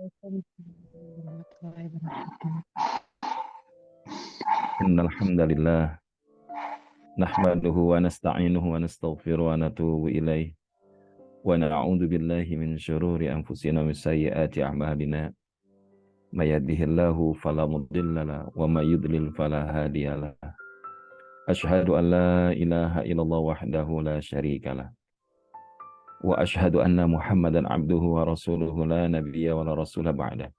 warahmatullahi wabarakatuh. Innal hamdalillah nahmaduhu wa nasta'inuhu wa nastaghfiruhu wa natubu ilaih wa na'udzu billahi min syururi anfusina wa min sayyiati a'malina may yahdihillahu fala mudilla lahu wa may yudlil fala hadiya lahu asyhadu an la ilaha illallah wahdahu la syarika lah wa asyhadu anna muhammadan abduhu wa rasuluhu la nabiyya wa la rasula ba'da.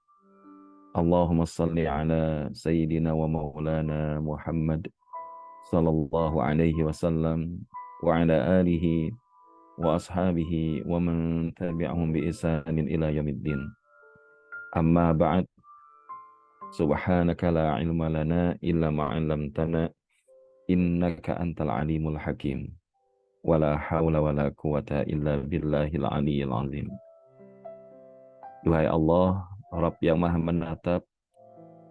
Allahumma salli ala sayyidina wa maulana Muhammad sallallahu alaihi wasallam wa ala alihi wa ashabihi wa man tabi'ahum bi ihsanin ila yaumiddin. Amma ba'd. Subhanaka la ilma lana illa ma 'allamtana innaka antal alimul hakim. Wala haula wala quwata illa billahil aliyyil azim. Duhai Allah, Rabb yang Maha menatap,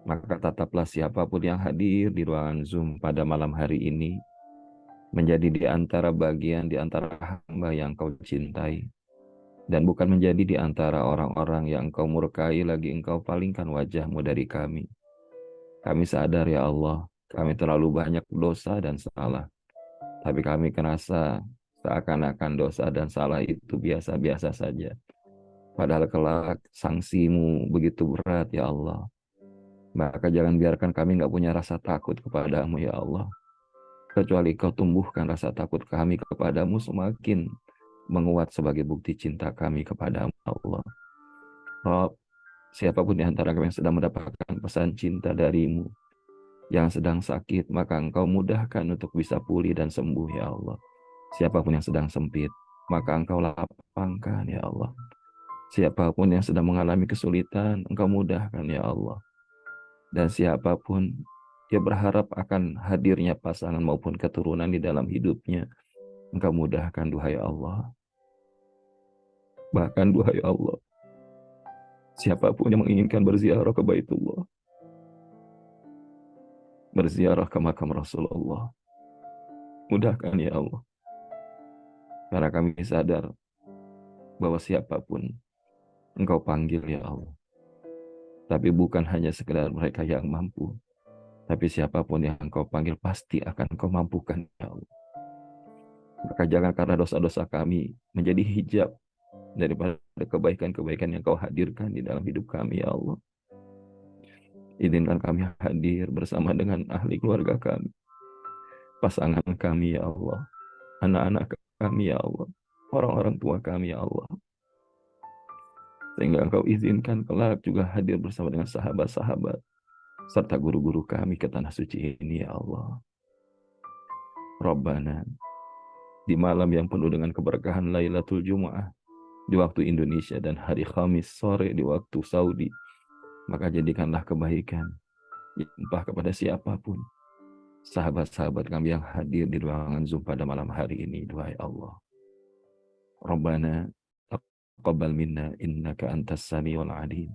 maka tataplah siapapun yang hadir di ruangan Zoom pada malam hari ini menjadi di antara bagian di antara hamba yang Kau cintai, dan bukan menjadi di antara orang-orang yang Engkau murkai lagi Engkau palingkan wajah-Mu dari kami. Kami sadar ya Allah, kami terlalu banyak dosa dan salah, tapi kami kerasa seakan-akan dosa dan salah itu biasa-biasa saja. Padahal kelak sanksimu begitu berat ya Allah. Maka jangan biarkan kami nggak punya rasa takut kepadamu ya Allah. Kecuali Kau tumbuhkan rasa takut kami kepadamu semakin menguat sebagai bukti cinta kami kepadamu Allah. Rob, siapapun di antara kami yang sedang mendapatkan pesan cinta darimu, yang sedang sakit, maka Engkau mudahkan untuk bisa pulih dan sembuh ya Allah. Siapapun yang sedang sempit, maka Engkau lapangkan ya Allah. Siapapun yang sedang mengalami kesulitan, Engkau mudahkan ya Allah. Dan siapapun dia berharap akan hadirnya pasangan maupun keturunan di dalam hidupnya, Engkau mudahkan duhai Allah. Bahkan duhai Allah, siapapun yang menginginkan berziarah ke Baitullah, berziarah ke makam Rasulullah, mudahkan ya Allah. Karena kami sadar bahwa siapapun Engkau panggil ya Allah. Tapi bukan hanya sekedar mereka yang mampu, tapi siapapun yang Engkau panggil pasti akan Engkau mampukan ya Allah. Maka jangan karena dosa-dosa kami menjadi hijab daripada kebaikan-kebaikan yang Kau hadirkan di dalam hidup kami ya Allah. Izinkan kami hadir bersama dengan ahli keluarga kami, pasangan kami ya Allah, anak-anak kami ya Allah, orang-orang tua kami ya Allah. Sehingga Engkau izinkan kelak juga hadir bersama dengan sahabat-sahabat serta guru-guru kami ke tanah suci ini ya Allah. Rabbana, di malam yang penuh dengan keberkahan Lailatul Jumu'ah di waktu Indonesia dan hari Khamis sore di waktu Saudi, maka jadikanlah kebaikan limpah kepada siapapun sahabat-sahabat kami yang hadir di ruangan Zoom pada malam hari ini, duhai Allah. Rabbana taqabbal minna innaka antas samiul alim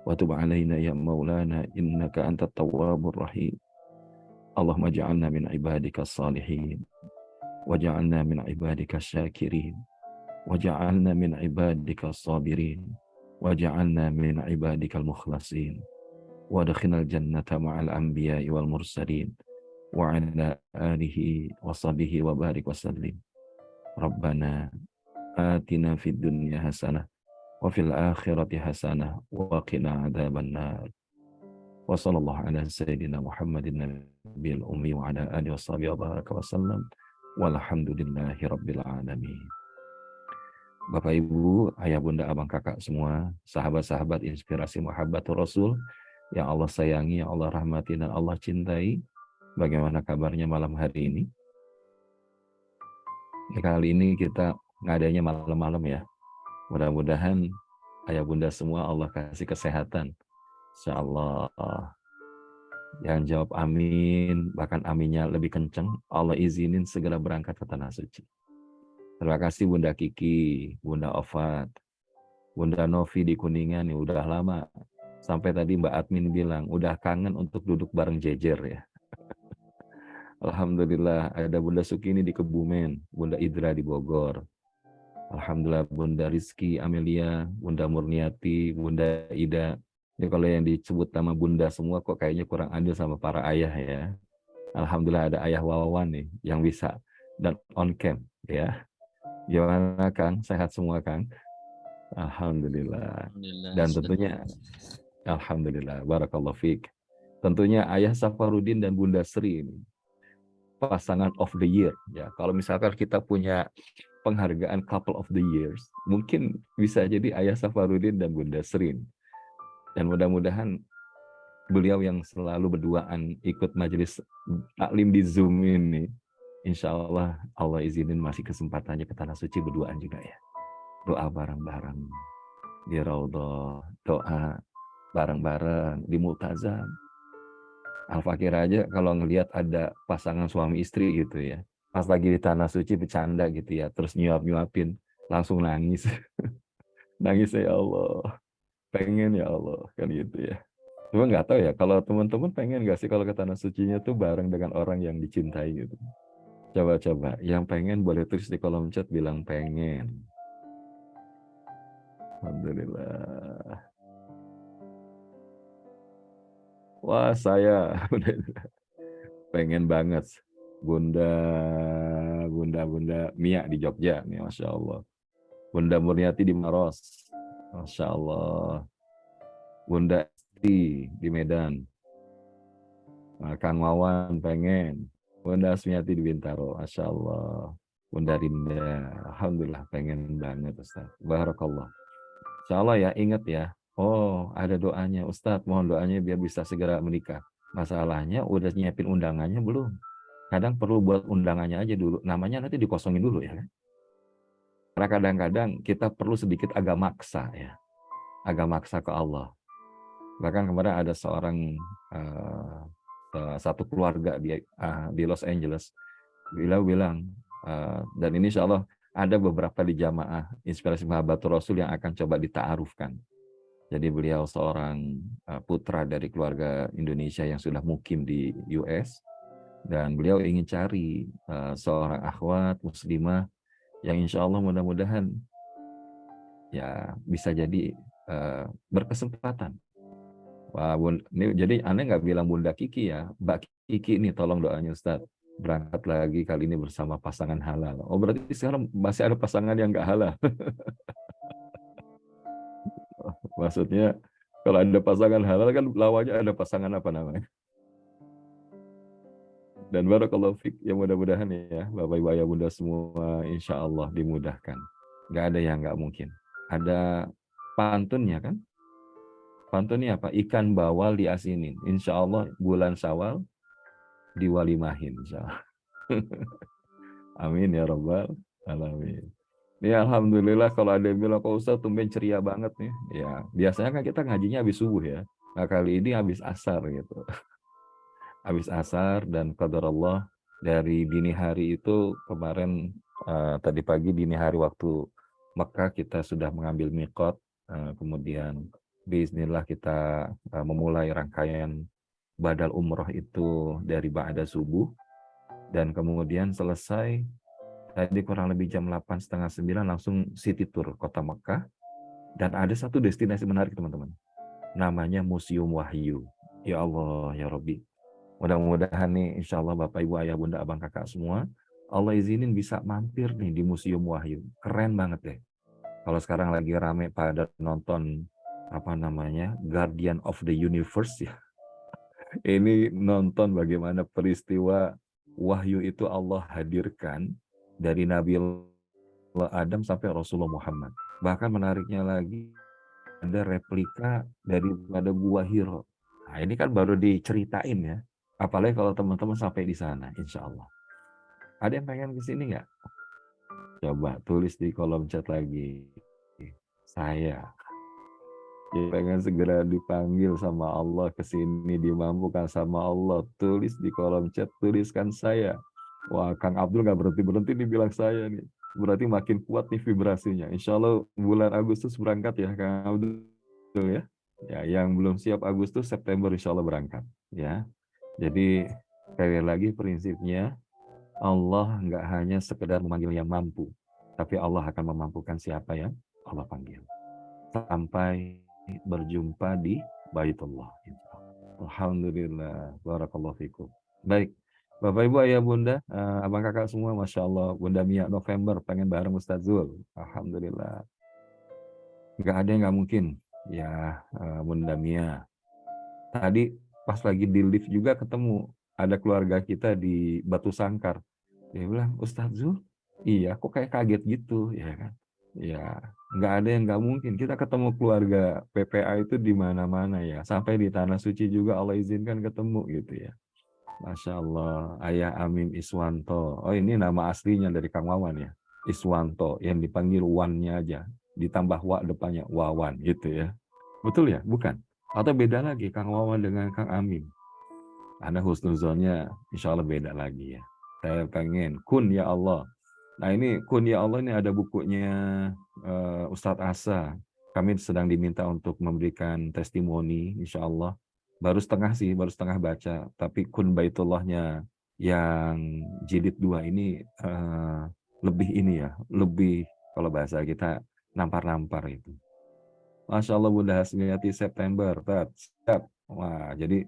wa tub alaina ya maulana innaka antat tawwabur rahim. Allahumma ja'alna min ibadika salihin waj'alna min ibadika syakirin waj'alna min ibadika sabirin waj'alna min ibadika mukhlasin wadkhilnal jannata ma'al anbiya'i wal mursalin wa ala alihi wa sahbihi wa barik wa sallim. Rabbana atina fid dunya hasanah wa fil akhirati hasanah wa qina adzabannar. Wa sallallahu ala sayyidina Muhammadin nabiyil ummi wa ala alihi wa sahbihi wa baraka wa sallam. Walhamdulillahi rabbil alamin. Bapak Ibu, ayah bunda abang kakak semua, sahabat-sahabat inspirasi Muhabbatur Rasul yang Allah sayangi, yang Allah rahmati dan Allah cintai, bagaimana kabarnya malam hari ini? Kali ini kita ngadanya malam-malam ya. Mudah-mudahan ayah bunda semua Allah kasih kesehatan. Insyaallah. Yang jawab amin, bahkan aminnya lebih kenceng, Allah izinin segera berangkat ke tanah suci. Terima kasih Bunda Kiki, Bunda Ofat, Bunda Novi di Kuningan nih, udah lama. Sampai tadi Mbak Admin bilang, udah kangen untuk duduk bareng jejer ya. Alhamdulillah, ada Bunda Sukini di Kebumen, Bunda Idra di Bogor, Alhamdulillah Bunda Rizky, Amelia, Bunda Murniati, Bunda Ida. Ini kalau yang disebut nama Bunda semua kok kayaknya kurang adil sama para ayah ya. Alhamdulillah ada ayah Wawan nih yang bisa dan on cam ya. Gimana Kang? Sehat semua Kang? Alhamdulillah. Alhamdulillah Dan sudah tentunya Alhamdulillah, Barakallahu Fik. Tentunya Ayah Safarudin dan Bunda Sri ini pasangan of the year ya. Kalau misalkan kita punya penghargaan couple of the years, mungkin bisa jadi Ayah Safarudin dan Bunda Sri. Dan mudah-mudahan beliau yang selalu berduaan ikut majelis taklim di Zoom ini, insya Allah Allah izinin masih kesempatannya ke Tanah Suci berduaan juga ya. Doa bareng-bareng di Raudhah, doa bareng-bareng di Multazam. Al-Fakir aja kalau ngelihat ada pasangan suami istri gitu ya, pas lagi di Tanah Suci bercanda gitu ya, terus nyuap-nyuapin, langsung nangis. Nangis ya Allah, pengen ya Allah, kan gitu ya. Cuma nggak tahu ya, kalau teman-teman pengen nggak sih kalau ke Tanah Sucinya tuh bareng dengan orang yang dicintai gitu. Coba-coba, yang pengen boleh tulis di kolom chat bilang pengen. Alhamdulillah. Wah saya pengen banget. Bunda Mia di Jogja nih, Masya Allah. Bunda Murniati di Maros, Masya Allah. Bunda Esti di Medan. Kang Wawan pengen. Bunda Asmiati di Bintaro, Masya Allah. Bunda Rinda, Alhamdulillah pengen banget Ustaz. Barakallah. Insya Allah ya, ingat ya. Oh, ada doanya Ustaz, mohon doanya biar bisa segera menikah. Masalahnya udah nyiapin undangannya belum? Kadang perlu buat undangannya aja dulu. Namanya nanti dikosongin dulu ya kan? Karena kadang-kadang kita perlu sedikit agak maksa ya. Agak maksa ke Allah. Bahkan kemarin ada seorang satu keluarga di Los Angeles. Beliau bilang, dan ini insya Allah ada beberapa di jamaah Inspirasi Mahabbatur Rasul yang akan coba dita'arufkan. Jadi beliau seorang putra dari keluarga Indonesia yang sudah mukim di US. Dan beliau ingin cari seorang akhwat muslimah yang insya Allah mudah-mudahan ya bisa jadi berkesempatan. Wah, ini jadi aneh nggak bilang Bunda Kiki ya, Mbak Kiki ini tolong doanya Ustadz. Berangkat lagi kali ini bersama pasangan halal. Oh berarti sekarang masih ada pasangan yang nggak halal. Maksudnya kalau ada pasangan halal kan lawannya ada pasangan apa namanya. Dan barakallahu fiik, ya mudah-mudahan ya Bapak Ibu Ayah Bunda semua insya Allah dimudahkan. Nggak ada yang nggak mungkin. Ada pantunnya kan? Pantunnya apa? Ikan bawal diasinin. Insya Allah bulan Syawal diwalimahin. Insya Allah. Amin ya Rabbal Alamin. Ya Alhamdulillah kalau ada yang bilang, kok Ustaz tumben ceria banget nih. Ya biasanya kan kita ngajinya habis subuh ya. Nah kali ini habis asar gitu. Habis asar dan qadar Allah dari dini hari itu kemarin tadi pagi dini hari waktu Mekah kita sudah mengambil miqat, kemudian biiznillah kita memulai rangkaian badal umroh itu dari ba'da subuh dan kemudian selesai tadi kurang lebih jam 8:30-9 langsung city tour kota Mekah dan ada satu destinasi menarik teman-teman namanya Museum Wahyu. Ya Allah ya Rabbi, mudah-mudahan nih insya Allah Bapak Ibu Ayah Bunda Abang Kakak semua Allah izinin bisa mampir nih di Museum Wahyu. Keren banget deh. Kalau sekarang lagi rame pada nonton apa namanya Guardian of the Universe ya. Ini nonton bagaimana peristiwa wahyu itu Allah hadirkan dari Nabi Adam sampai Rasulullah Muhammad. Bahkan menariknya lagi ada replika daripada Gua Hiro. Nah ini kan baru diceritain ya. Apalagi kalau teman-teman sampai di sana, insya Allah. Ada yang pengen ke sini nggak? Coba tulis di kolom chat lagi. Saya pengen segera dipanggil sama Allah ke sini, dimampukan sama Allah. Tulis di kolom chat, tuliskan saya. Wah, Kang Abdul nggak berhenti-berhenti dibilang saya nih. Berarti makin kuat nih vibrasinya. Insya Allah bulan Agustus berangkat ya, Kang Abdul ya. Ya, yang belum siap Agustus, September insya Allah berangkat. Ya, jadi sekali lagi prinsipnya Allah nggak hanya sekedar memanggil yang mampu, Tapi Allah akan memampukan siapa yang Allah panggil. Sampai berjumpa di Baitullah. Alhamdulillah. Barakallahu fikum. Baik. Bapak, Ibu, Ayah, Bunda, abang kakak semua, Masya Allah. Bunda Mia November pengen bareng Ustaz Zul. Alhamdulillah. Nggak ada yang nggak mungkin. Ya, Bunda Mia. Tadi pas lagi di lift juga ketemu. Ada keluarga kita di Batu Sangkar. Dia bilang, Ustaz Zul, iya, kok kayak kaget gitu, ya kan? Ya, nggak ada yang nggak mungkin. Kita ketemu keluarga PPA itu di mana-mana ya. Sampai di Tanah Suci juga Allah izinkan ketemu gitu ya. Masya Allah, Ayah Amim Iswanto. Oh, ini nama aslinya dari Kang Wawan ya. Iswanto, yang dipanggil Wan-nya aja. Ditambah Wa depannya, Wawan gitu ya. Betul ya? Bukan? Atau beda lagi Kang Wawan dengan Kang Amim? Karena husnuzonnya insya Allah beda lagi ya. Saya pengen kun ya Allah. Nah ini kun ya Allah ini ada bukunya Ustadz Asa. Kami sedang diminta untuk memberikan testimoni insya Allah. Baru setengah baca. Tapi kun baitullahnya yang jilid 2 ini lebih ini ya. Lebih kalau bahasa kita nampar-nampar itu. Masya Allah Bunda Hasmiyati September. Siap. Wah jadi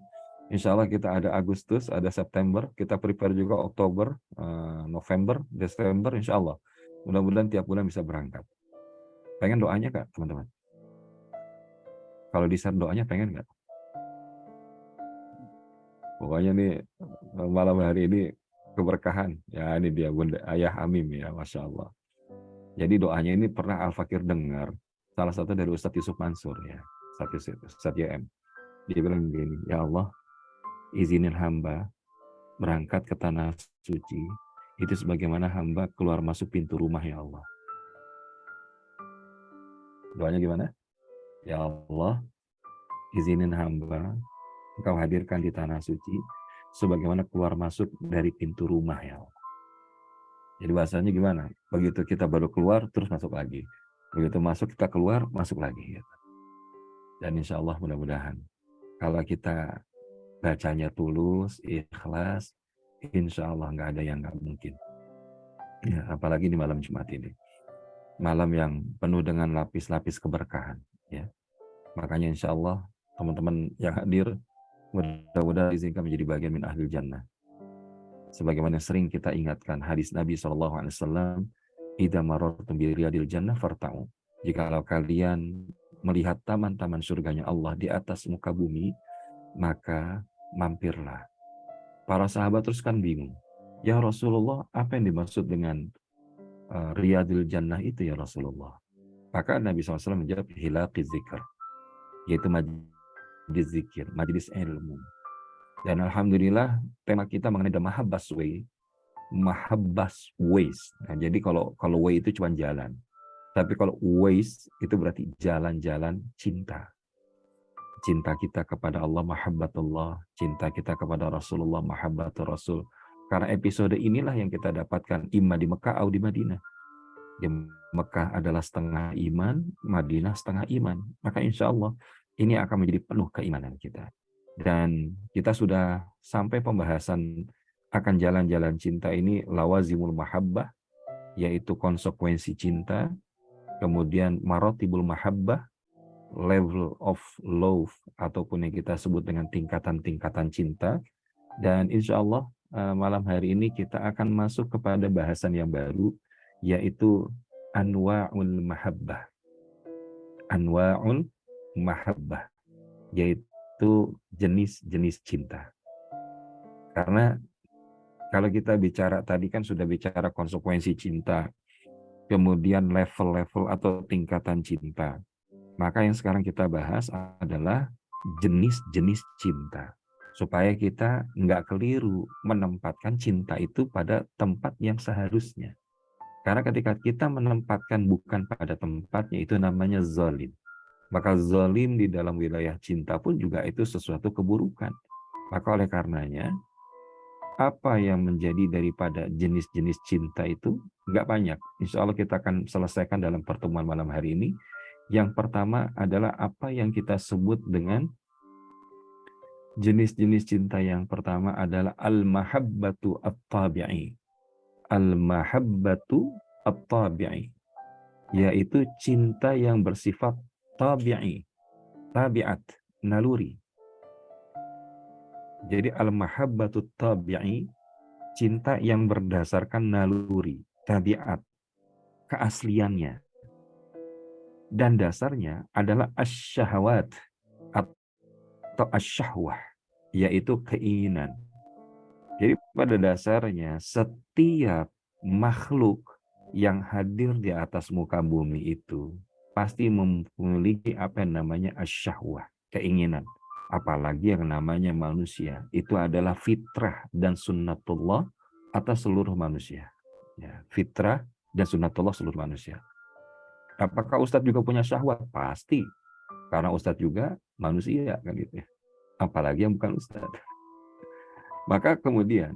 insya Allah kita ada Agustus, ada September, kita prepare juga Oktober, November, Desember, insya Allah. Mudah-mudahan tiap bulan bisa berangkat. Pengen doanya Kak, teman-teman? Kalau di-share doanya pengen nggak? Pokoknya nih malam hari ini keberkahan. Ya ini dia Bunda Ayah Amim ya, Masya Allah. Jadi doanya ini pernah Al-Fakir dengar, salah satu dari Ustadz Yusuf Mansur ya, Ustadz YM. Dia bilang begini, ya Allah, izinin hamba berangkat ke tanah suci itu sebagaimana hamba keluar masuk pintu rumah ya Allah. Doanya gimana? Ya Allah, izinin hamba Engkau hadirkan di tanah suci sebagaimana keluar masuk dari pintu rumah ya Allah. Jadi bahasanya gimana? Begitu kita baru keluar terus masuk lagi. Begitu masuk kita keluar masuk lagi. Gitu. Dan insya Allah mudah-mudahan kalau kita bacanya tulus, ikhlas, insya Allah nggak ada yang nggak mungkin. Ya, apalagi di malam Jumat ini. Malam yang penuh dengan lapis-lapis keberkahan. Ya. Makanya insya Allah teman-teman yang hadir mudah-mudahan izinkan menjadi bagian min ahlil jannah. Sebagaimana sering kita ingatkan hadis Nabi SAW, idza marartum bi riyadil jannah farta'u. Jikalau kalian melihat taman-taman surganya Allah di atas muka bumi, maka mampirlah. Para sahabat terus kan bingung. Ya Rasulullah, apa yang dimaksud dengan riyadil jannah itu ya Rasulullah? Maka Nabi SAW menjawab hilaqi zikr, yaitu majelis zikir, majelis ilmu. Dan alhamdulillah tema kita mengenai the mahabbas way, mahabbas ways. Nah, jadi kalau way itu cuma jalan. Tapi kalau ways itu berarti jalan-jalan cinta. Cinta kita kepada Allah, mahabbatullah. Cinta kita kepada Rasulullah, mahabbatul Rasul. Karena episode inilah yang kita dapatkan imma di Mekah atau di Madinah. Di Mekah adalah setengah iman, Madinah setengah iman. Maka insya Allah ini akan menjadi penuh keimanan kita. Dan kita sudah sampai pembahasan akan jalan-jalan cinta ini lawazimul mahabbah, yaitu konsekuensi cinta, kemudian marotibul mahabbah, level of love, ataupun yang kita sebut dengan tingkatan-tingkatan cinta. Dan insya Allah malam hari ini kita akan masuk kepada bahasan yang baru, yaitu anwa'ul mahabbah. Anwa'ul mahabbah, yaitu jenis-jenis cinta. Karena kalau kita bicara tadi kan sudah bicara konsekuensi cinta, kemudian level-level atau tingkatan cinta. Maka yang sekarang kita bahas adalah jenis-jenis cinta. Supaya kita nggak keliru menempatkan cinta itu pada tempat yang seharusnya. Karena ketika kita menempatkan bukan pada tempatnya, itu namanya zalim. Maka zalim di dalam wilayah cinta pun juga itu sesuatu keburukan. Maka oleh karenanya, apa yang menjadi daripada jenis-jenis cinta itu nggak banyak. Insya Allah kita akan selesaikan dalam pertemuan malam hari ini. Yang pertama adalah apa yang kita sebut dengan jenis-jenis cinta. Yang pertama adalah al-mahabbatu at-tabi'i. Al-mahabbatu at-tabi'i, yaitu cinta yang bersifat tabi'i, tabiat, naluri. Jadi al-mahabbatut tabi'i, cinta yang berdasarkan naluri, tabiat, keasliannya. Dan dasarnya adalah asyahawat atau asyahwah, yaitu keinginan. Jadi pada dasarnya setiap makhluk yang hadir di atas muka bumi itu pasti memiliki apa yang namanya asyahwah, keinginan. Apalagi yang namanya manusia, itu adalah fitrah dan sunnatullah atas seluruh manusia. Ya, fitrah dan sunnatullah seluruh manusia. Apakah Ustadz juga punya syahwat? Pasti. Karena Ustadz juga manusia, kan gitu ya. Apalagi yang bukan Ustadz. Maka kemudian,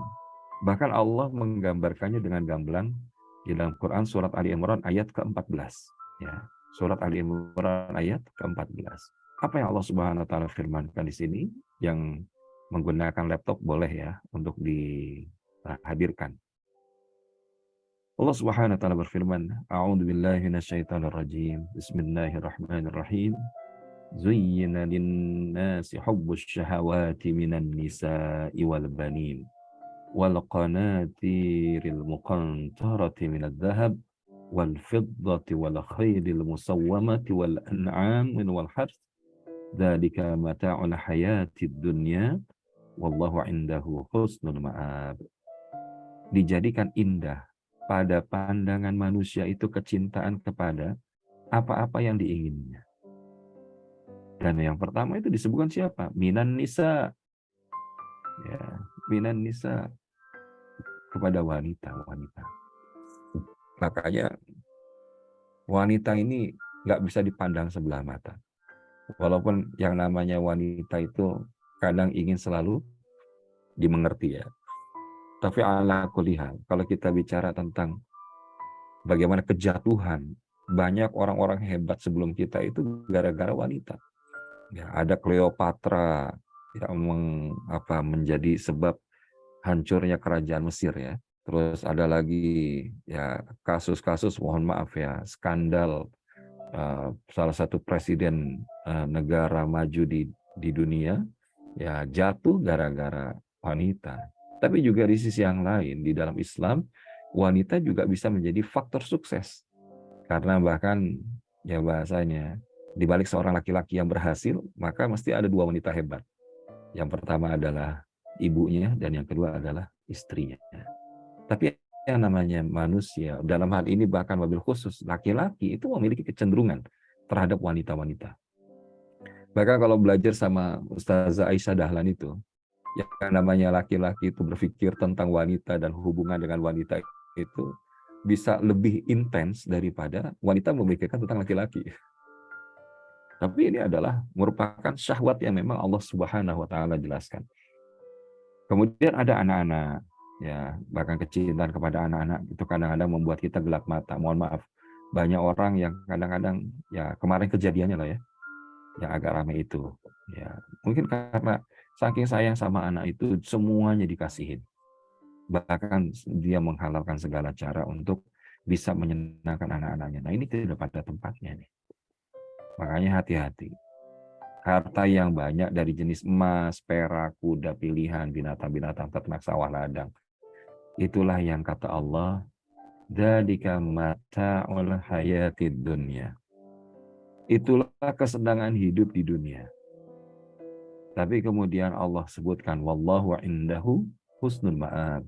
bahkan Allah menggambarkannya dengan gamblang di dalam Quran surat Ali Imran ayat ke-14. Ya, surat Ali Imran ayat ke-14. Apa yang Allah Subhanahu wa taala firmankan di sini? Yang menggunakan laptop boleh ya untuk dihadirkan. Allah Subhanahu wa taala berfirman, A'udzu billahi minasyaitonir rajim. Bismillahirrahmanirrahim. Zuyyina lin-nasi hubbus syahawati minan nisa'i wal banin wal qanatiril muqantarati minadh dhahab wal fiddati wal khaylil musawwamati wal an'ami wal harth. Dzalika mata'ul hayatid dunya wallahu 'indahu husnul ma'ab. Dijadikan indah pada pandangan manusia itu kecintaan kepada apa-apa yang diinginnya. Dan yang pertama itu disebutkan siapa? Minan nisa. Ya, minan nisa, kepada wanita-wanita. Makanya wanita ini nggak bisa dipandang sebelah mata. Walaupun yang namanya wanita itu kadang ingin selalu dimengerti ya. Tapi ala kulli hal, kalau kita bicara tentang bagaimana kejatuhan banyak orang-orang hebat sebelum kita itu gara-gara wanita. Ya, ada Cleopatra yang menjadi sebab hancurnya kerajaan Mesir ya. Terus ada lagi ya kasus-kasus, mohon maaf ya, skandal salah satu presiden negara maju di dunia ya jatuh gara-gara wanita. Tapi juga di sisi yang lain di dalam Islam wanita juga bisa menjadi faktor sukses. Karena bahkan ya bahasanya di balik seorang laki-laki yang berhasil, maka mesti ada dua wanita hebat. Yang pertama adalah ibunya dan yang kedua adalah istrinya. Tapi yang namanya manusia, dalam hal ini bahkan mobil khusus, laki-laki itu memiliki kecenderungan terhadap wanita-wanita. Bahkan kalau belajar sama Ustazah Aisyah Dahlan itu, yang namanya laki-laki itu berpikir tentang wanita dan hubungan dengan wanita itu bisa lebih intens daripada wanita memikirkan tentang laki-laki. Tapi ini adalah merupakan syahwat yang memang Allah Subhanahu wa taala jelaskan. Kemudian ada anak-anak, ya, bahkan kecintaan kepada anak-anak itu kadang-kadang membuat kita gelap mata. Mohon maaf, banyak orang yang kadang-kadang ya kemarin kejadiannya lah ya, yang agak ramai itu. Ya, mungkin karena saking sayang sama anak itu semuanya dikasihin. Bahkan dia menghalalkan segala cara untuk bisa menyenangkan anak-anaknya. Nah, ini tidak pada tempatnya nih. Makanya hati-hati. Harta yang banyak dari jenis emas, perak, kuda pilihan, binatang-binatang ternak sawah ladang. Itulah yang kata Allah, dzalika mata'ul hayatid dunya. Itulah kesenangan hidup di dunia. Tapi kemudian Allah sebutkan wallahu indahu husnul ma'ab.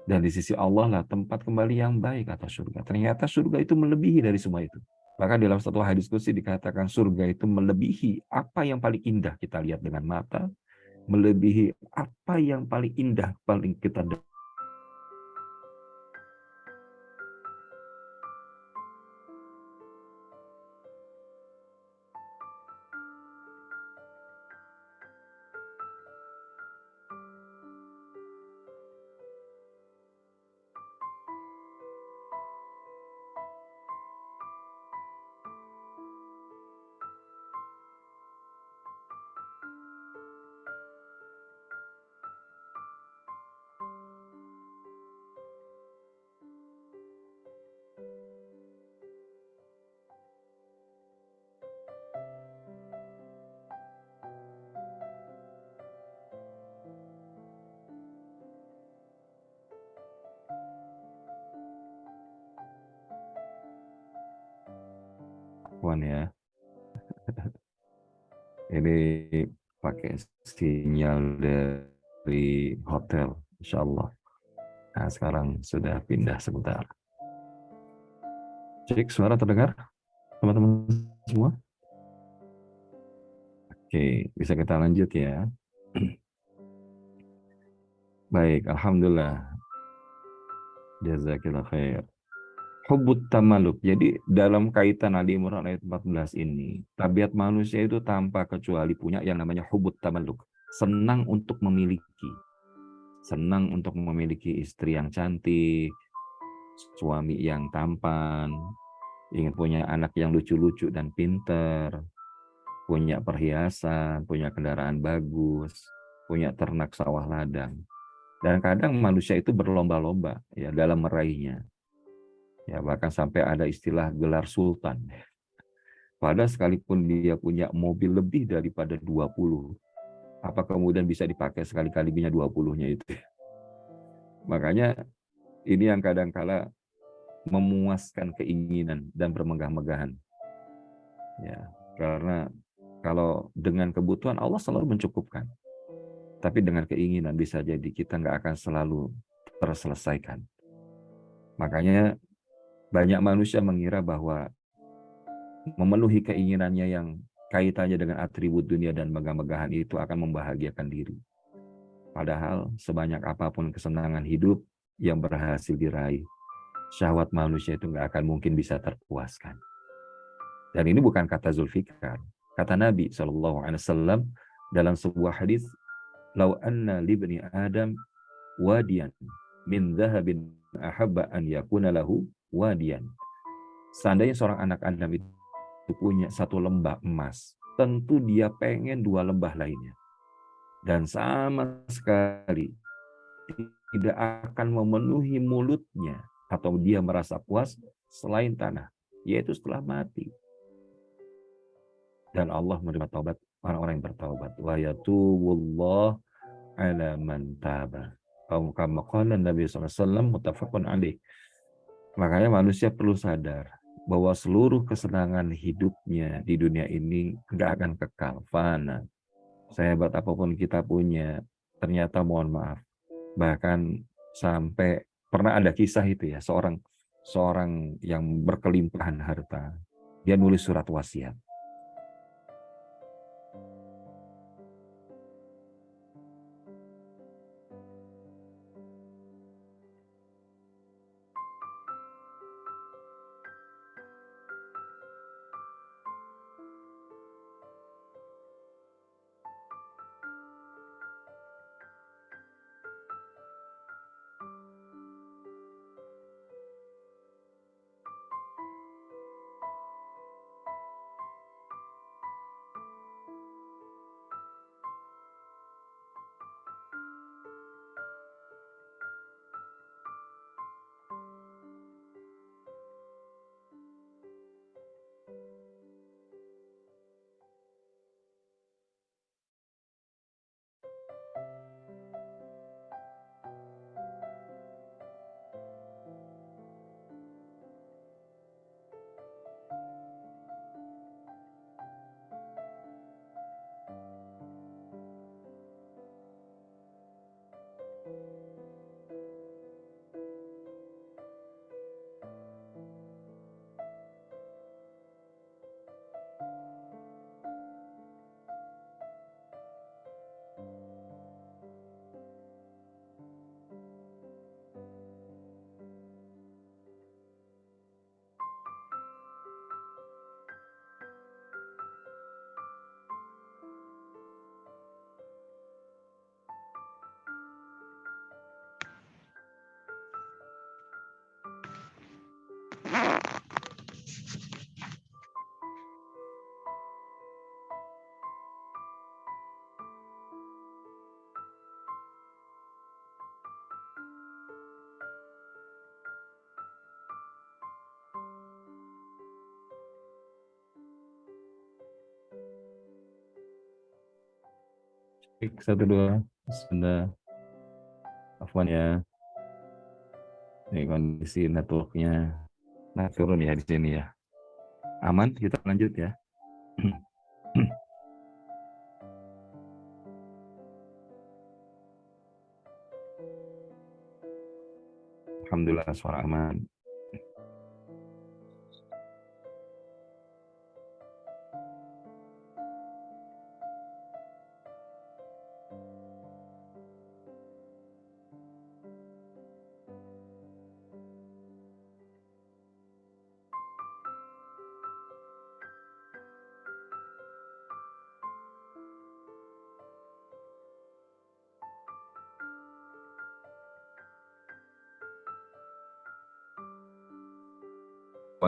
Dan di sisi Allah lah tempat kembali yang baik atau surga. Ternyata surga itu melebihi dari semua itu. Bahkan dalam satu hadis qudsi dikatakan surga itu melebihi apa yang paling indah kita lihat dengan mata, melebihi apa yang paling indah paling kita dengar. Wan ya. Ini pakai sinyal dari hotel, insya Allah. Nah, sekarang sudah pindah sebentar. Cek suara terdengar, teman-teman semua? Oke, bisa kita lanjut ya. Baik, Alhamdulillah. Jazakillah khair. Hubbut tamaluk. Jadi dalam kaitan Ali Imran ayat 14 ini, tabiat manusia itu tanpa kecuali punya yang namanya hubbut tamaluk. Senang untuk memiliki. Senang untuk memiliki istri yang cantik, suami yang tampan, ingin punya anak yang lucu-lucu dan pinter, punya perhiasan, punya kendaraan bagus, punya ternak sawah ladang. Dan kadang manusia itu berlomba-lomba ya dalam meraihnya. Ya, bahkan sampai ada istilah gelar sultan. Padahal sekalipun dia punya mobil lebih daripada 20, apa kemudian bisa dipakai sekali-kalinya 20-nya itu. Makanya ini yang kadang-kala memuaskan keinginan dan bermegah-megahan. Ya, karena kalau dengan kebutuhan Allah selalu mencukupkan. Tapi dengan keinginan bisa jadi kita nggak akan selalu terselesaikan. Makanya banyak manusia mengira bahwa memenuhi keinginannya yang kaitannya dengan atribut dunia dan megah-megahan itu akan membahagiakan diri. Padahal sebanyak apapun kesenangan hidup yang berhasil diraih, syahwat manusia itu nggak akan mungkin bisa terpuaskan. Dan ini bukan kata Zulfikar. Kata Nabi SAW dalam sebuah hadis, "Lau anna libni Adam wadiyan min dhahabin ahabba an yakuna lahu wadiyan." Seandainya seorang anak Adam itu punya satu lembah emas, tentu dia pengen 2 lembah lainnya. Dan sama sekali tidak akan memenuhi mulutnya atau dia merasa puas selain tanah, yaitu setelah mati. Dan Allah menerima taubat orang-orang yang bertaubat. Wa yatubullah ala man taba. Kama qala Nabi SAW muttafaqun alaih. Makanya manusia perlu sadar bahwa seluruh kesenangan hidupnya di dunia ini nggak akan kekal, fana. Sehebat apapun kita punya, ternyata mohon maaf, bahkan sampai pernah ada kisah itu ya, seorang yang berkelimpahan harta, dia nulis surat wasiat. Satu dua, sudah, afwan ya. Ini kondisi networknya, nah turun ya di sini ya. Aman, kita lanjut ya. Alhamdulillah suara aman.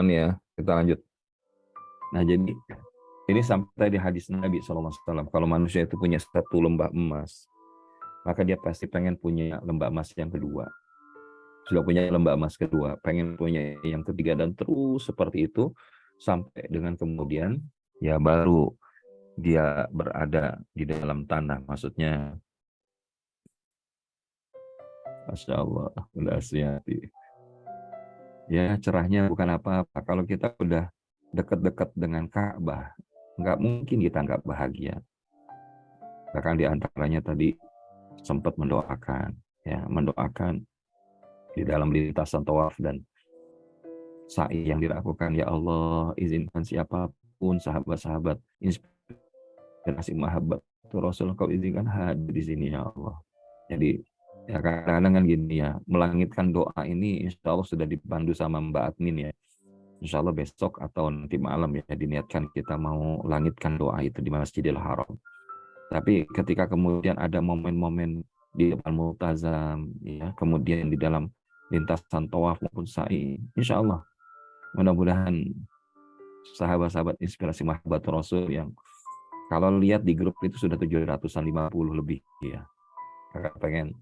Ya, kita lanjut. Nah, jadi ini sampai di hadis Nabi SAW. Kalau manusia itu punya satu lembah emas, maka dia pasti pengen punya lembah emas yang kedua. Sudah punya lembah emas kedua, pengen punya yang ketiga, dan terus seperti itu sampai dengan kemudian ya baru dia berada di dalam tanah. Maksudnya, Masya Allah, udah hati. Ya cerahnya bukan apa-apa. Kalau kita udah dekat-dekat dengan Ka'bah, nggak mungkin kita nggak bahagia. Bahkan di antaranya tadi sempat mendoakan di dalam lintasan tawaf dan sa'i yang dilakukan. Ya Allah, izinkan siapapun sahabat-sahabat inspirasi mahabbat Rasul, kau izinkan hadir di sini ya Allah. Jadi ya kadang-kadang kan gini ya, melangitkan doa ini insya Allah sudah dipandu sama Mbak Admin ya. Insya Allah besok atau nanti malam ya diniatkan kita mau langitkan doa itu di Masjidil Haram. Tapi ketika kemudian ada momen-momen di depan multazam, ya, kemudian di dalam lintasan tawaf maupun sa'i, insya Allah mudah-mudahan sahabat-sahabat inspirasi mahabbat Rasul yang kalau lihat di grup itu sudah 750 lebih ya. Kakak pengen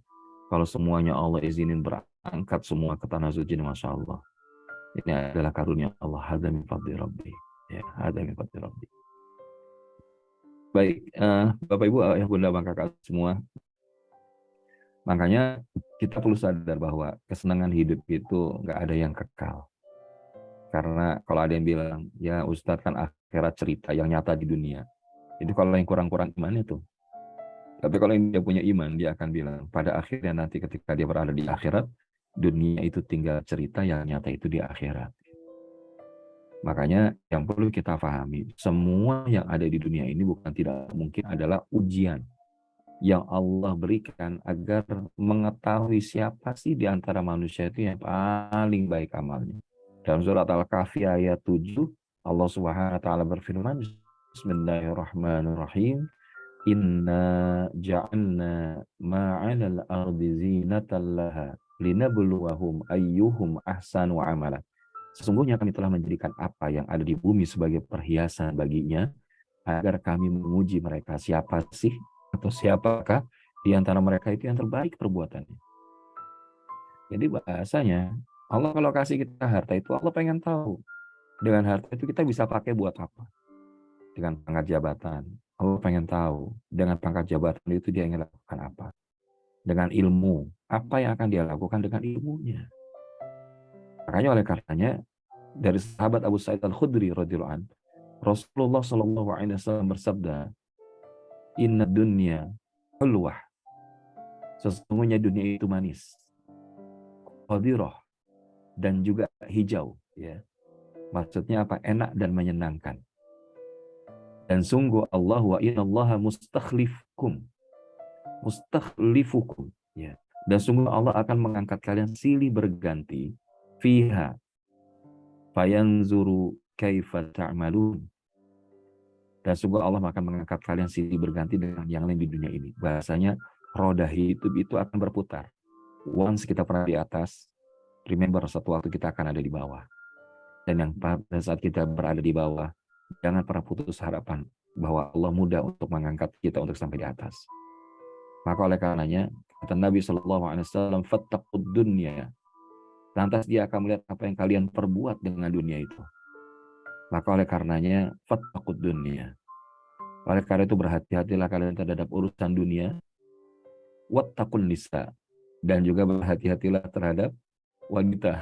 kalau semuanya Allah izinin berangkat semua ke tanah suci, Masya Allah. Ini adalah karunia Allah. Hadza min fadli Rabbi. Ya, hadza min fadli Rabbi. Baik, Bapak Ibu, ayah bunda, bang kakak semua. Makanya kita perlu sadar bahwa kesenangan hidup itu nggak ada yang kekal. Karena kalau ada yang bilang, ya Ustadz kan akhirat cerita yang nyata di dunia. Itu kalau yang kurang-kurang iman itu. Tapi kalau yang dia punya iman, dia akan bilang, pada akhirnya nanti ketika dia berada di akhirat, dunia itu tinggal cerita yang nyata itu di akhirat. Makanya yang perlu kita pahami, semua yang ada di dunia ini bukan tidak mungkin adalah ujian yang Allah berikan agar mengetahui siapa sih di antara manusia itu yang paling baik amalnya. Dalam surat Al-Kahfi ayat 7, Allah Subhanahu wa taala berfirman, Bismillahirrahmanirrahim. Inna ja'alna ma'alal ardi zinatan laha linabluwahum ayyuhum ahsanu amala. Sesungguhnya kami telah menjadikan apa yang ada di bumi sebagai perhiasan baginya agar kami menguji mereka siapa sih atau siapakah di antara mereka itu yang terbaik perbuatannya. Jadi bahasanya Allah kalau kasih kita harta itu Allah pengen tahu dengan harta itu kita bisa pakai buat apa. Dengan pangkat jabatan, Allah pengen tahu dengan pangkat jabatan itu dia ingin lakukan apa. Dengan ilmu, apa yang akan dia lakukan dengan ilmunya. Makanya oleh karenanya dari sahabat Abu Sa'id Al-Khudri radhiyallahu anhu, Rasulullah sallallahu alaihi wasallam bersabda, "Inna dunya hulwah." Sesungguhnya dunia itu manis, qadirah, dan juga hijau, ya. Maksudnya apa? Enak dan menyenangkan. Dan sungguh Allah wa innallaha mustakhlifukum, ya. Dan sungguh Allah akan mengangkat kalian silih berganti fiha fayanzuru kaifa ta'malun. Dan sungguh Allah akan mengangkat kalian silih berganti dengan yang lain di dunia ini. Bahasanya roda hidup itu akan berputar. Once kita pernah di atas, remember satu waktu kita akan ada di bawah. Dan yang pada saat kita berada di bawah, jangan pernah putus harapan bahwa Allah mudah untuk mengangkat kita untuk sampai di atas. Maka oleh karenanya, kata Nabi SAW, fattaqud dunya. Lantas dia akan melihat apa yang kalian perbuat dengan dunia itu. Maka oleh karenanya, fattaqud dunya. Oleh karena itu berhati-hatilah kalian terhadap urusan dunia. Wattaqun nisa. Dan juga berhati-hatilah terhadap wanita.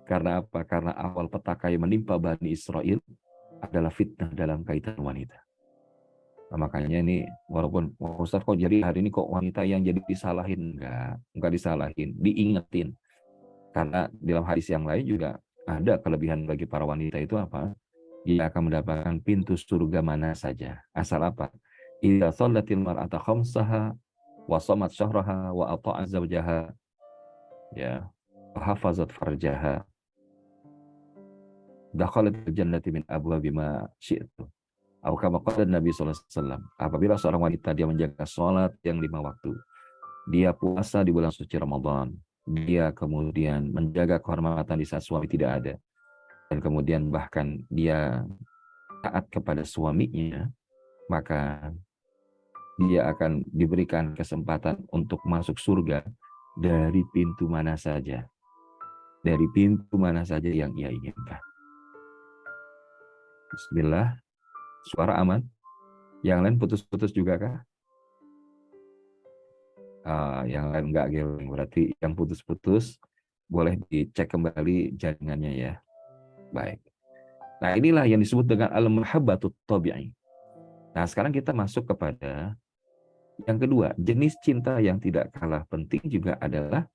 Karena apa? Karena awal petaka yang menimpa Bani Israel adalah fitnah dalam kaitan wanita. Nah, makanya ini walaupun Ustaz kok jadi hari ini kok wanita yang jadi disalahin, enggak disalahin, diingetin. Karena dalam hadis yang lain juga ada kelebihan bagi para wanita itu apa? Dia akan mendapatkan pintu surga mana saja. Asal apa? Idza shallatil mar'ata khamsaha wa shamat syahraha wa ata'at zawjaha ya wa hafazat farjaha dakhalat jannati min abwabi ma syi'tu. Atau kama qala Nabi sallallahu alaihi wasallam, apabila seorang wanita dia menjaga salat yang 5 waktu, dia puasa di bulan suci Ramadan, dia kemudian menjaga kehormatan di saat suami tidak ada, dan kemudian bahkan dia taat kepada suaminya, maka dia akan diberikan kesempatan untuk masuk surga dari pintu mana saja. Dari pintu mana saja yang ia inginkan. Bismillah. Suara aman? Yang lain putus-putus juga kah? Yang lain enggak, berarti yang putus-putus boleh dicek kembali jaringannya ya. Baik. Nah, inilah yang disebut dengan al-mahabbatut tabi'i. Nah, sekarang kita masuk kepada yang kedua, jenis cinta yang tidak kalah penting juga adalah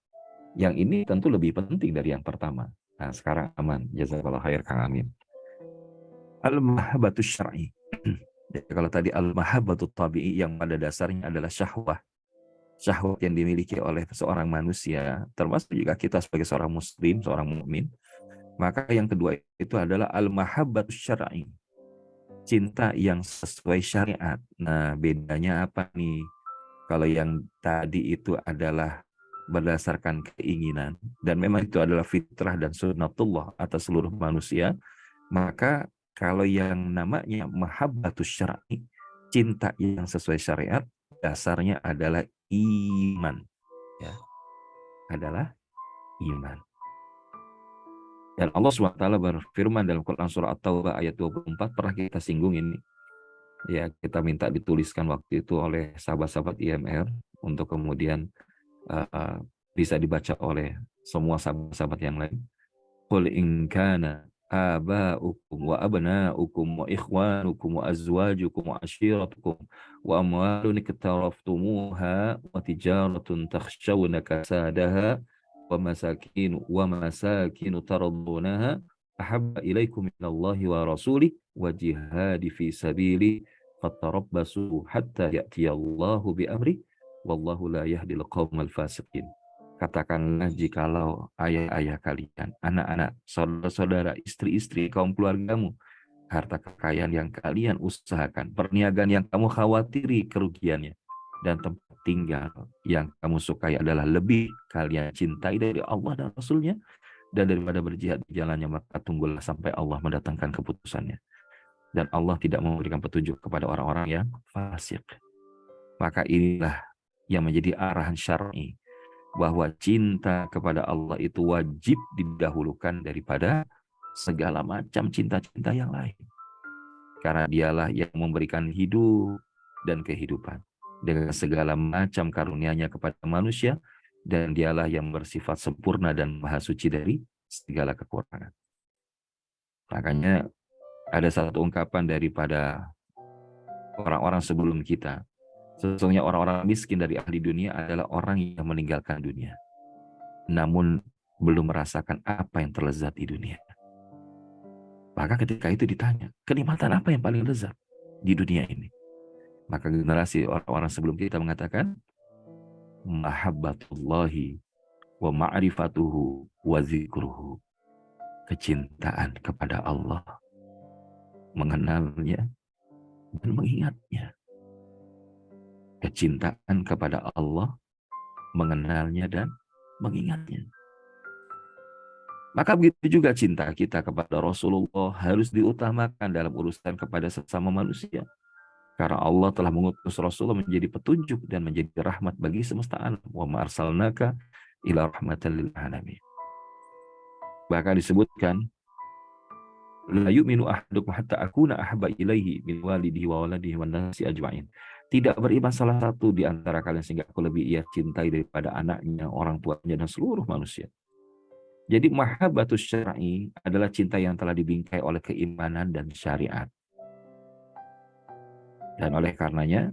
yang ini tentu lebih penting dari yang pertama. Nah, sekarang aman. Jazakallahu khair Kang Amin. Al-mahabbatus syar'i. Jadi, kalau tadi al-mahabbatut tabi'i yang pada dasarnya adalah syahwah. Syahwat yang dimiliki oleh seorang manusia, termasuk juga kita sebagai seorang muslim, seorang mukmin. Maka yang kedua itu adalah al-mahabbatus syar'i. Cinta yang sesuai syariat. Nah, bedanya apa nih? Kalau yang tadi itu adalah berdasarkan keinginan, dan memang itu adalah fitrah dan sunnatullah atas seluruh manusia, maka kalau yang namanya mahabbatus syar'i, cinta yang sesuai syariat, dasarnya adalah iman. Ya, adalah iman. Dan Allah SWT berfirman dalam Quran surah At-Taubah ayat 24, pernah kita singgung ini. Ya, kita minta dituliskan waktu itu oleh sahabat-sahabat IMR untuk kemudian bisa dibaca oleh semua sahabat-sahabat yang lain. Qul in kana aba'ukum wa abna'ukum wa ikhwanukum wa azwajukum wa ashiratukum wa amwalun iktaraftumuha wa tijaratun takhshawna kasadaha wa masakinu tardunaha ahabba ilaikum minallahi wa rasulih wa jihadi fi sabili fatarabbasu hatta ya'tiyallahu bi amri wallahu la yahdil qaumal fasiqin. Katakanlah jikalau ayah-ayah kalian, anak-anak, saudara-saudara, istri-istri, kaum keluargamu, harta kekayaan yang kalian usahakan, perniagaan yang kamu khawatiri kerugiannya, dan tempat tinggal yang kamu sukai adalah lebih kalian cintai dari Allah dan Rasulnya, dan daripada berjihad di jalannya, maka tunggulah sampai Allah mendatangkan keputusannya. Dan Allah tidak memberikan petunjuk kepada orang-orang yang fasik. Maka inilah yang menjadi arahan syar'i, bahwa cinta kepada Allah itu wajib didahulukan daripada segala macam cinta-cinta yang lain. Karena dialah yang memberikan hidup dan kehidupan dengan segala macam karunia-Nya kepada manusia, dan dialah yang bersifat sempurna dan maha suci dari segala kekurangan. Makanya ada satu ungkapan daripada orang-orang sebelum kita. Sesungguhnya orang-orang miskin dari ahli dunia adalah orang yang meninggalkan dunia, namun belum merasakan apa yang terlezat di dunia. Maka ketika itu ditanya, kenikmatan apa yang paling lezat di dunia ini? Maka generasi orang-orang sebelum kita mengatakan, mahabbatullahi wa ma'rifatuhu wa zikruhu. Kecintaan kepada Allah, mengenalnya dan mengingatnya. Kecintaan kepada Allah, mengenalnya dan mengingatnya. Maka begitu juga cinta kita kepada Rasulullah harus diutamakan dalam urusan kepada sesama manusia. Karena Allah telah mengutus Rasulullah menjadi petunjuk dan menjadi rahmat bagi semesta alam. Wa ma arsalnaka ila rahmatan lil alamin. Bahkan disebutkan, la yu'minu ahadukum hatta akuna ahabba ilaihi min walidihi wa waladihi wan nasi ajma'in. Tidak beriman salah satu di antara kalian sehingga aku lebih ia cintai daripada anaknya, orang tuanya, dan seluruh manusia. Jadi mahabbatus syar'i adalah cinta yang telah dibingkai oleh keimanan dan syariat. Dan oleh karenanya,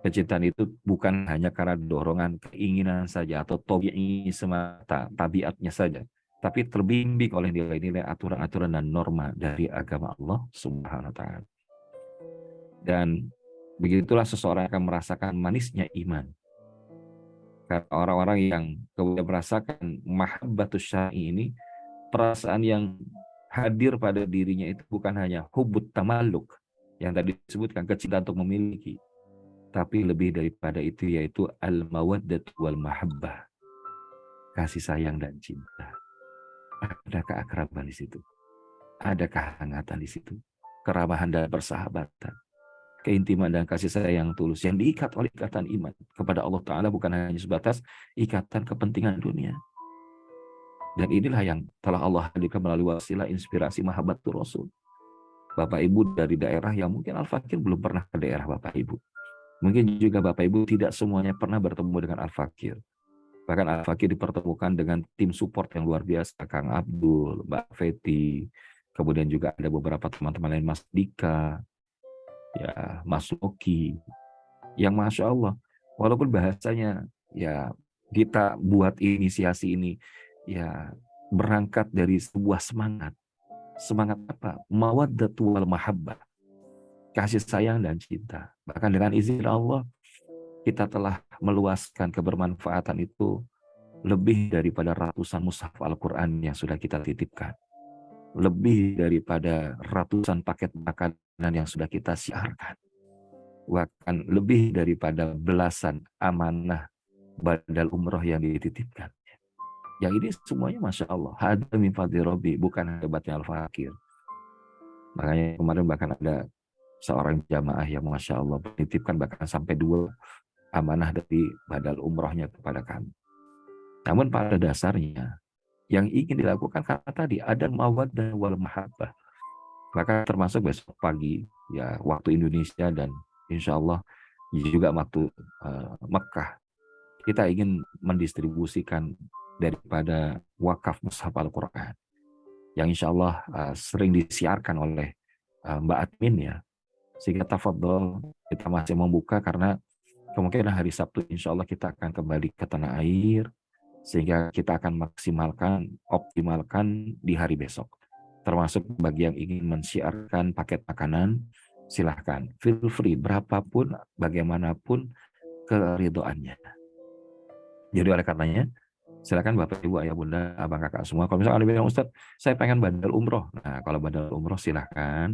kecintaan itu bukan hanya karena dorongan keinginan saja atau tabi'i semata, tabiatnya saja, tapi terbimbing oleh nilai-nilai aturan-aturan dan norma dari agama Allah Subhanahu wa taala. Dan begitulah seseorang akan merasakan manisnya iman. Karena orang-orang yang kemudian merasakan mahabbatus syar'i ini, perasaan yang hadir pada dirinya itu bukan hanya hubbut tamalluk yang tadi disebutkan, kecintaan untuk memiliki, tapi lebih daripada itu yaitu al-mawaddat wal mahabbah, kasih sayang dan cinta. Ada keakraban di situ, ada kehangatan di situ, keramahan dan persahabatan, keintiman dan kasih sayang tulus yang diikat oleh ikatan iman kepada Allah Ta'ala, bukan hanya sebatas ikatan kepentingan dunia. Dan inilah yang telah Allah hadirkan melalui wasilah inspirasi mahabbatur Rasul. Bapak Ibu dari daerah yang mungkin Al-Fakir belum pernah ke daerah Bapak Ibu. Mungkin juga Bapak Ibu tidak semuanya pernah bertemu dengan Al-Fakir. Bahkan Al-Fakir dipertemukan dengan tim support yang luar biasa, Kang Abdul, Mbak Feti, kemudian juga ada beberapa teman-teman lain, Mas Dika, ya Mas Loki, yang Masya Allah, walaupun bahasanya ya kita buat inisiasi ini ya berangkat dari sebuah semangat. Semangat apa? Mawaddatu wal mahabbah, kasih sayang dan cinta. Bahkan dengan izin Allah, kita telah meluaskan kebermanfaatan itu lebih daripada ratusan mushaf Al-Quran yang sudah kita titipkan. Lebih daripada ratusan paket makanan yang sudah kita siarkan. Bahkan lebih daripada belasan amanah badal umroh yang dititipkan. Yang ini semuanya Masya Allah, hadza min fadli Rabbi, bukan hebatnya Al-Fakir. Makanya kemarin bahkan ada seorang jamaah yang Masya Allah menitipkan bahkan sampai 2 amanah dari badal umrohnya kepada kami. Namun pada dasarnya yang ingin dilakukan karena tadi ada mawaddah wal mahabbah. Maka termasuk besok pagi ya waktu Indonesia dan insya Allah juga waktu Mekah, kita ingin mendistribusikan daripada wakaf mushaf Al-Quran yang insya Allah sering disiarkan oleh Mbak Admin ya. Sehingga tafadhol, kita masih membuka karena kemungkinan hari Sabtu insya Allah kita akan kembali ke tanah air, sehingga kita akan optimalkan di hari besok. Termasuk bagi yang ingin mensiarkan paket makanan, silahkan, feel free, berapapun, bagaimanapun keridhoannya. Jadi oleh karenanya, silakan Bapak Ibu Ayah Bunda Abang Kakak semua. Kalau misalnya ada bilang Ustadz, saya pengen badal umroh. Nah kalau badal umroh silahkan,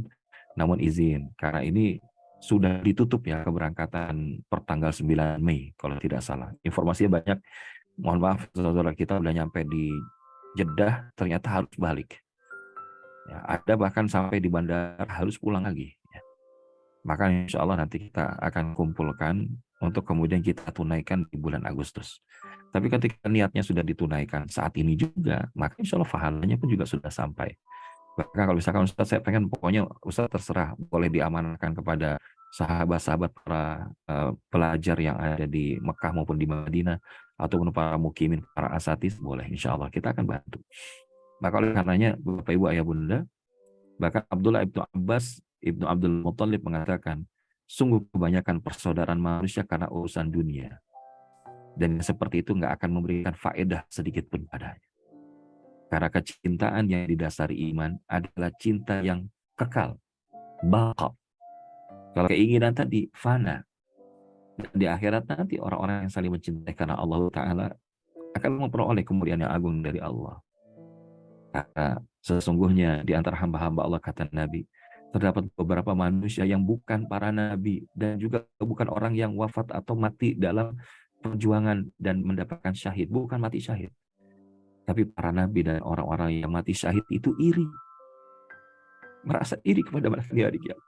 namun izin karena ini sudah ditutup ya keberangkatan pertanggal 9 Mei kalau tidak salah. Informasinya banyak. Mohon maaf saudara kita udah nyampe di Jeddah ternyata harus balik. Ya, ada bahkan sampai di bandara harus pulang lagi. Ya. Maka insya Allah nanti kita akan kumpulkan untuk kemudian kita tunaikan di bulan Agustus. Tapi ketika niatnya sudah ditunaikan saat ini juga, maka insya Allah pahalanya pun juga sudah sampai. Bahkan kalau misalkan Ustaz saya pengen, pokoknya Ustaz terserah, boleh diamankan kepada sahabat-sahabat para pelajar yang ada di Mekah maupun di Madinah, ataupun para mukimin, para asatis, boleh insya Allah kita akan bantu. Maka oleh karenanya Bapak Ibu Ayah Bunda, bahkan Abdullah ibnu Abbas ibnu Abdul Muttalib mengatakan, sungguh kebanyakan persaudaraan manusia karena urusan dunia. Dan seperti itu nggak akan memberikan faedah sedikit pun padanya. Karena kecintaan yang didasari iman adalah cinta yang kekal, baqa. Kalau keinginan tadi fana. Dan di akhirat nanti orang-orang yang saling mencintai karena Allah Ta'ala akan memperoleh kemuliaan yang agung dari Allah. Karena sesungguhnya di antara hamba-hamba Allah, kata Nabi, terdapat beberapa manusia yang bukan para nabi dan juga bukan orang yang wafat atau mati dalam perjuangan dan mendapatkan syahid, bukan mati syahid. Tapi para nabi dan orang-orang yang mati syahid itu iri. Merasa iri kepada mereka di hari kiamat.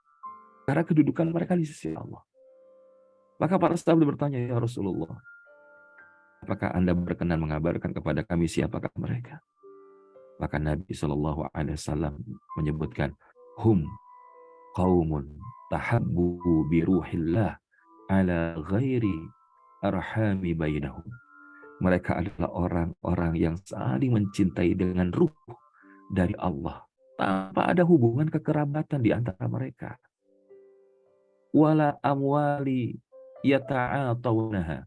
Karena kedudukan mereka di sisi Allah. Maka para sahabat bertanya, ya Rasulullah, apakah Anda berkenan mengabarkan kepada kami siapakah mereka? Maka Nabi SAW menyebutkan, hum qaumun tahabbu bi ruhillah ala ghairi arhami bainahum. Mereka adalah orang-orang yang saling mencintai dengan ruh dari Allah, tanpa ada hubungan kekerabatan di antara mereka. Wala amwali yata'atawnaha,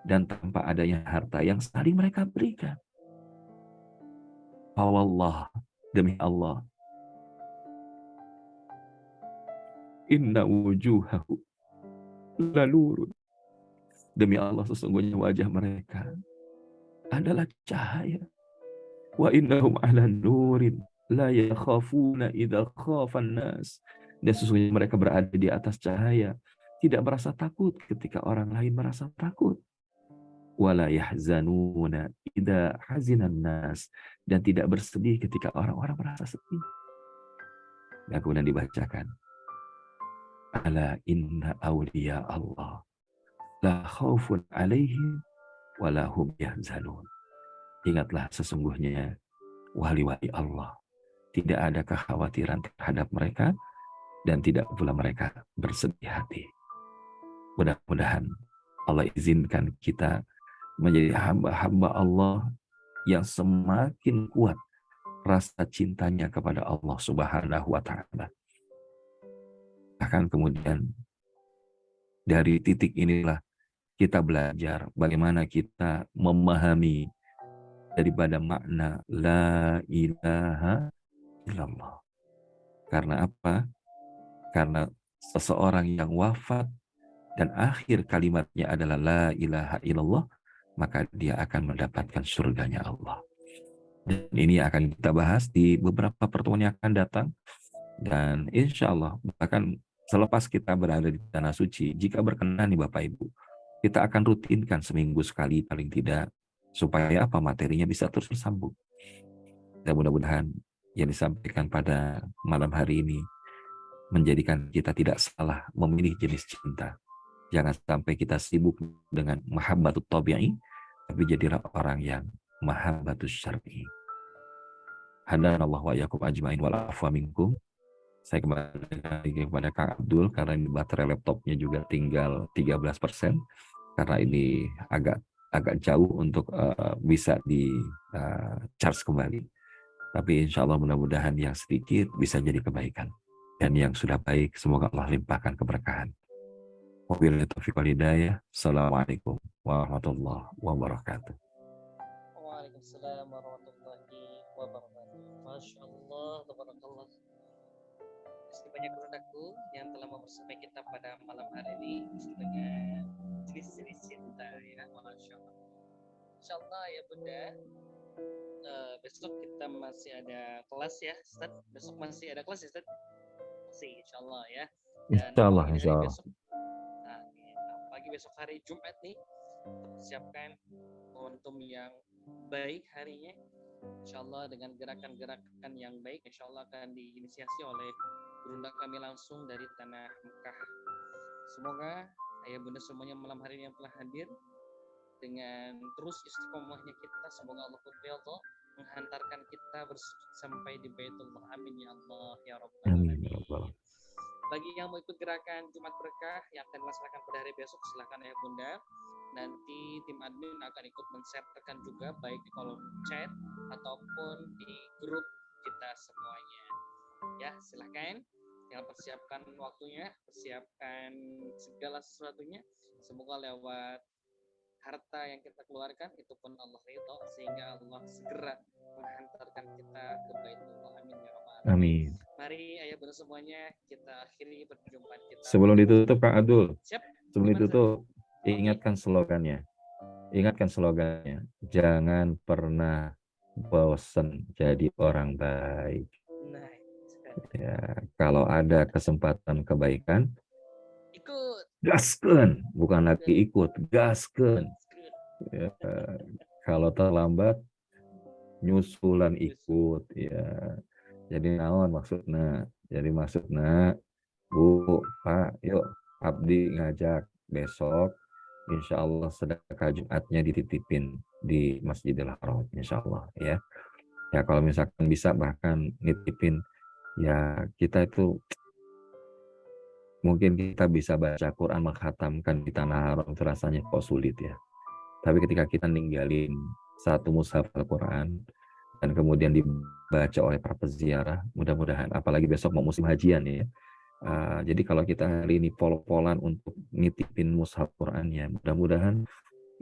dan tanpa adanya harta yang saling mereka berikan. Fawallah, demi Allah, inna wujuhahu lanurun, demi Allah sesungguhnya wajah mereka adalah cahaya. Wa innahum ala nurin la yakhafuna idza khafan nas, dan sesungguhnya mereka berada di atas cahaya, tidak merasa takut ketika orang lain merasa takut. Wala yahzanuna idza hazinan nas, dan tidak bersedih ketika orang-orang merasa sedih. Dan kemudian dibacakan, ala inna awliya Allah la khaufun alaihim wa la hum yahzanun. Ingatlah sesungguhnya wali-wali Allah, tidak ada kekhawatiran terhadap mereka dan tidak pula mereka bersedih hati. Mudah-mudahan Allah izinkan kita menjadi hamba-hamba Allah yang semakin kuat rasa cintanya kepada Allah Subhanahu wa Ta'ala. Bahkan kemudian dari titik inilah kita belajar bagaimana kita memahami daripada makna la ilaha illallah. Karena apa? Karena seseorang yang wafat dan akhir kalimatnya adalah la ilaha illallah, maka dia akan mendapatkan surganya Allah. Dan ini akan kita bahas di beberapa pertemuan yang akan datang. Dan insya Allah, bahkan selepas kita berada di Tanah Suci, jika berkenan nih Bapak Ibu, kita akan rutinkan seminggu sekali paling tidak, supaya apa, materinya bisa terus bersambung. Dan mudah-mudahan yang disampaikan pada malam hari ini menjadikan kita tidak salah memilih jenis cinta. Jangan sampai kita sibuk dengan mahabbatut tabi'i, tapi jadilah orang yang mahabbatus syar'i. Hadanallahu wa iyyakum ajmain wal afwa minkum. Saya kembali lagi kepada Kang Abdul, karena ini baterai laptopnya juga tinggal 13%, karena ini agak jauh untuk bisa di charge kembali. Tapi insya Allah mudah-mudahan yang sedikit bisa jadi kebaikan. Dan yang sudah baik, semoga Allah limpahkan keberkahan. Wabillahi taufiq wal hidayah. Assalamualaikum warahmatullahi wabarakatuh. Waalaikumsalam warahmatullahi wabarakatuh. Masya Allah, tabarakallah. Meski banyak keluargaku yang telah mempersamai kita pada malam hari ini dengan jenis-jenis cinta, ya, Masya Allah. Insya Allah ya Bunda, besok kita masih ada kelas ya Ustaz. Besok masih ada kelas ya Ustaz? Masih insya Allah ya. Dan Insya Allah. besok, pagi besok hari Jumat nih, persiapkan momentum yang baik harinya. Insya Allah dengan gerakan-gerakan yang baik, insya Allah akan diinisiasi oleh Bunda kami langsung dari Tanah Mekah. Semoga ayah bunda semuanya malam hari ini yang telah hadir, dengan terus istiqomahnya kita, semoga Allah Allah menghantarkan kita bersujud sampai di Baitullah. Amin ya Allah ya Rabbal Alamin. Bagi yang mau ikut gerakan Jumat Berkah yang akan dilaksanakan pada hari besok, silakan ayah bunda. Nanti tim admin akan ikut men-sharekan juga, baik di kolom chat ataupun di grup kita semuanya. Ya, silakan. Tinggal persiapkan waktunya, persiapkan segala sesuatunya. Semoga lewat harta yang kita keluarkan itu pun Allah ridho, sehingga Allah segera menghantarkan kita ke Baitullah. Amin ya rabbal alamin. Amin. Mari ayah bunda semuanya, kita akhiri perjumpaan kita. Sebelum ditutup Kang Abdul, Siap. sebelum ditutup, ingatkan slogannya. Ingatkan slogannya. Jangan pernah bosan jadi orang baik. Nah, Ya, kalau ada kesempatan kebaikan, ikut. gaskeun, bukan lagi ikut, gaskeun. Ya, kalau terlambat, nyusulan ikut. Ya, jadi naon maksudnya? Jadi maksudnya, Bu, Pak, yuk abdi ngajak besok, insya Allah sedekah Jumatnya dititipin di Masjidil Haram, insya Allah ya. Ya kalau misalkan bisa bahkan nitipin, ya kita itu mungkin kita bisa baca Quran mengkhatamkan di Tanah Haram itu rasanya kok sulit ya. Tapi ketika kita ninggalin satu mushaf Al-Quran dan kemudian dibaca oleh para peziarah, mudah-mudahan, apalagi besok mau musim hajian ya. Jadi kalau kita hari ini pol-polan untuk nitipin mushaf Qurannya, mudah-mudahan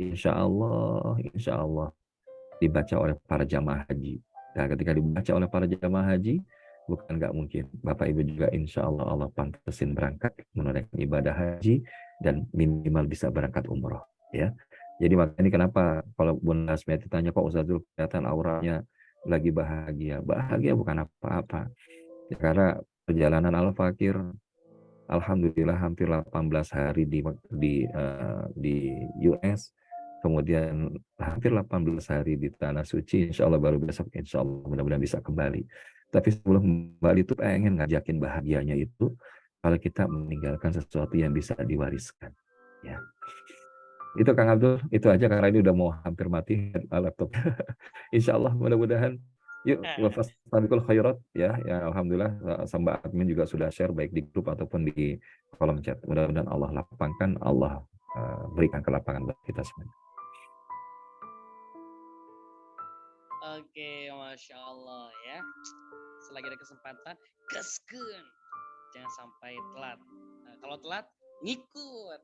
insya Allah dibaca oleh para jamaah haji. Nah, ketika dibaca oleh para jamaah haji, bukan nggak mungkin. Bapak Ibu juga insya Allah pantasin berangkat menunaikan ibadah haji dan minimal bisa berangkat umroh. Ya. Jadi makanya ini kenapa kalau Bunda Asmiati tanya kok Ustadzul kelihatan auranya lagi bahagia. Bahagia bukan apa-apa. Ya, karena perjalanan Al-Fakir alhamdulillah hampir 18 hari di US, kemudian hampir 18 hari di Tanah Suci, insya Allah baru besok, insya Allah mudah-mudahan bisa kembali. Tapi sebelum kembali itu pengen ngajakin bahagianya itu, kalau kita meninggalkan sesuatu yang bisa diwariskan. Ya. Itu Kang Abdul, itu aja karena ini udah mau hampir mati laptop. Insya Allah mudah-mudahan yuk wafastabiqul khairat ya alhamdulillah sama admin juga sudah share baik di grup ataupun di kolom chat. Mudah-mudahan Allah lapangkan, Allah berikan kelapangan buat kita semuanya. Oke, Masya Allah ya. Selagi ada kesempatan, gaskeun. Jangan sampai telat. Nah, kalau telat, ngikut.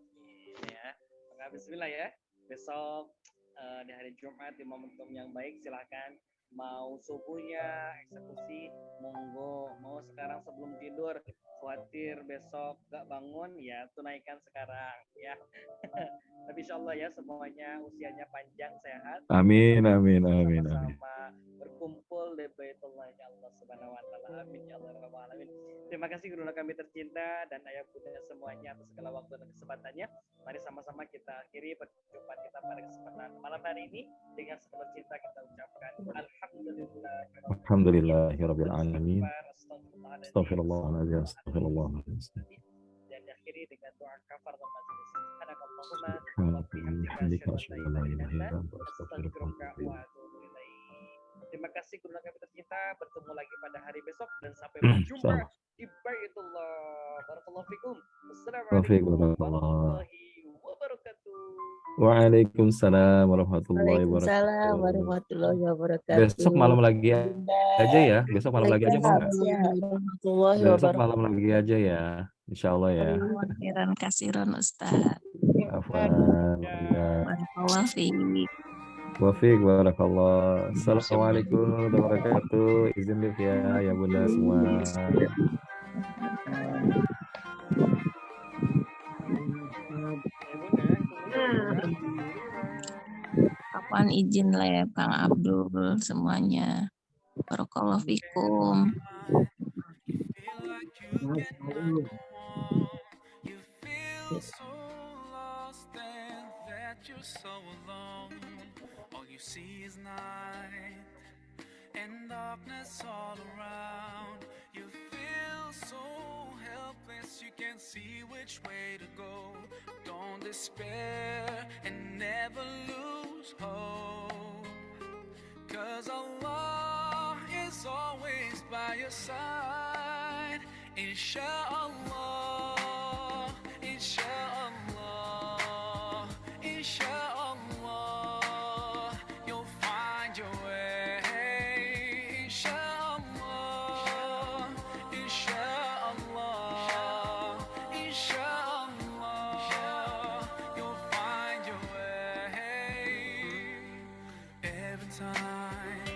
Ya. Maka bismillah ya. Besok di hari Jumat di momentum yang baik silahkan. Mau subuhnya eksekusi, monggo. Mau sekarang sebelum tidur, khawatir besok gak bangun, ya tunaikan sekarang ya. Tapi insya Allah ya semuanya usianya panjang, sehat. Amin. Sama-sama berkumpul di Baitullah ya Allah Subhanahu wa taala. Amin ya Allah rabbal alamin. Terima kasih guru kami tercinta dan ayah bunda semuanya atas segala waktu dan kesempatannya. Mari sama-sama kita akhiri perjumpaan kita pada kesempatan malam hari ini dengan sepenuh cinta kita ucapkan Alhamdulillahirabbil alamin. Astagfirullahaladzim. Dan akhiri dengan doa kafaratul majlis. Subhanakallahumma wa bihamdika asyhadu an la ilaha illa anta astaghfiruka wa atubu ilaik. Terima kasih guru kami tercinta, bertemu lagi pada hari besok dan sampai berjumpa di Baitullah. Barakallahu fikum. Wassalamualaikum warahmatullahi wabarakatuh. Waalaikumsalam warahmatullahi Waalaikumsalam warahmatullahi wabarakatuh. Besok malam lagi aja ya. Besok malam lagi aja mau nggak? Besok malam lagi aja ya. Insya Allah ya. Khairan kasiran Ustaz. Afwan. Barakallahu fiik. Wafiq barakallah. Assalamualaikum warahmatullahi wabarakatuh. Izin live ya bunda semua. Kapan izin lah ya Kang Abdul semuanya. Barakallahu fikum. All you see is night and darkness all around. You feel so helpless, you can't see which way to go. Don't despair and never lose hope, 'cause Allah is always by your side. Insha'Allah, Insha'Allah, Insha'Allah, you'll find your way. Insha'Allah, Insha'Allah, Insha'Allah, you'll find your way. Every time